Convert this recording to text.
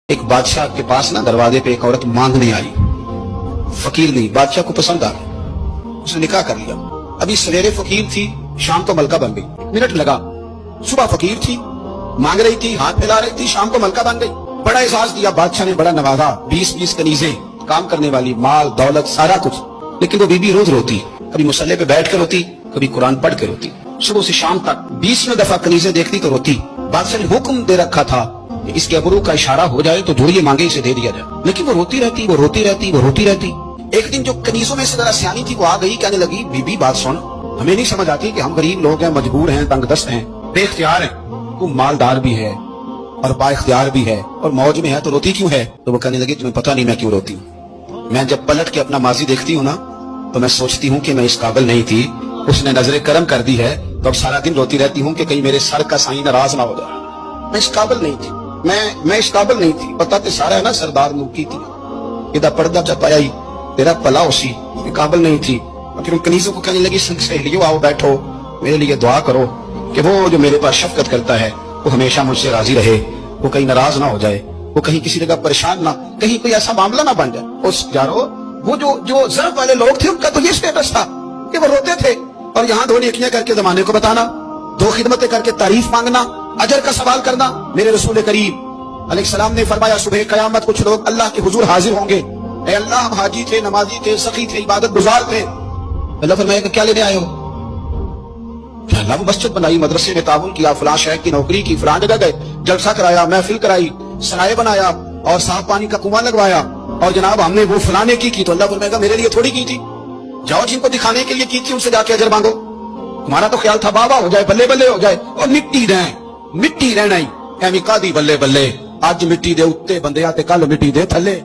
ایک بادشاہ کے پاس نا دروازے پہ ایک عورت مانگنے آئی، فقیر نہیں، بادشاہ کو پسند آ گئی، اس نے نکاح کر لیا۔ ابھی سویرے فقیر تھی، شام کو ملکہ بن گئی، منٹ لگا۔ صبح فقیر تھی، مانگ رہی تھی، ہاتھ پھیلا رہی تھی، شام کو ملکہ بن گئی۔ بڑا اعزاز دیا بادشاہ نے، بڑا نوازا، 20 کنیزیں، کام کرنے والی، مال دولت سارا کچھ۔ لیکن وہ بی بی روز روتی، کبھی مصلے پہ بیٹھ کے روتی، کبھی قرآن پڑھ کے روتی، صبح سے شام تک 20 دفعہ کنیزیں دیکھتی تو روتی۔ بادشاہ نے حکم دے رکھا تھا کہ اس کے ابرو کا اشارہ ہو جائے تو جو یہ مانگے اسے دے دیا جائے، لیکن وہ روتی رہتی، وہ روتی رہتی، وہ روتی رہتی۔ ایک دن جو کنیزوں میں سے ذرا سیانی تھی وہ آ گئی، کہنے لگی بی بی بات سن، ہمیں نہیں سمجھ آتی کہ ہم غریب لوگ ہیں، مجبور ہیں، تنگ دست ہیں، بے اختیار ہیں، تو مالدار بھی ہے اور با اختیار بھی ہے اور موج میں ہے، تو روتی کیوں ہے؟ تو وہ کہنے لگی تمہیں پتہ نہیں میں کیوں روتی ہوں، میں جب پلٹ کے اپنا ماضی دیکھتی ہوں نا تو میں سوچتی ہوں کہ میں اس قابل نہیں تھی، اس نے نظر کرم کر دی ہے، تو اب سارا دن روتی رہتی ہوں کہ کہیں میرے سر کا سائیں ناراض نہ ہو جائے، میں اس قابل نہیں تھی، میں اس قابل نہیں تھی، پتہ تے سارا ہے نا سردار ملکی تھی، ادا پردہ چپایا ہی تیرا پلا اسی، میں قابل نہیں تھی۔ اور پھر ان کنیزوں کو کہنے لگی سہیلیوں آؤ بیٹھو، میرے لیے دعا کرو کہ وہ جو میرے پاس شفقت کرتا ہے وہ ہمیشہ مجھ سے راضی رہے، وہ کہیں ناراض نہ ہو جائے، وہ کہیں کسی جگہ پریشان نہ، کہیں کوئی ایسا معاملہ نہ بن جائے۔ اس جارو وہ جو ضرب والے لوگ تھے ان کا تو یہ سٹیٹس تھا کہ وہ روتے تھے، اور یہاں دو نیکیاں کر کے زمانے کو بتانا، دو خدمتیں کر کے تعریف مانگنا، اجر کا سوال کرنا۔ میرے رسول کریم علیہ السلام نے فرمایا صبح قیامت کچھ لوگ اللہ کے حضور حاضر ہوں گے، اے اللہ ہم حاجی تھے، نمازی تھے، سخی تھے، عبادت گزار تھے۔ اللہ فرمائے کہ کیا لینے آئے ہو؟ کہ اللہ وہ مسجد بنائی، مدرسے میں تعاون کیا، فلاں شہر کی نوکری کی، فلاں جگہ گئے، جلسہ کرایا، محفل کرائی، سرائے بنایا اور صاف پانی کا کنواں لگوایا، اور جناب ہم نے وہ فلانے کی تو اللہ فرمائے گا میرے لیے تھوڑی کی تھی، جاؤ جن کو دکھانے کے لیے کی تھی ان سے جا کے اجر مانگو، تمہارا تو خیال تھا بابا ہو جائے، بلے بلے ہو جائے، اور مٹی رہنا ہی ایمی قادی بلے بلے، اج مٹی دے اتے بندے آتے کل مٹی دے تھلے۔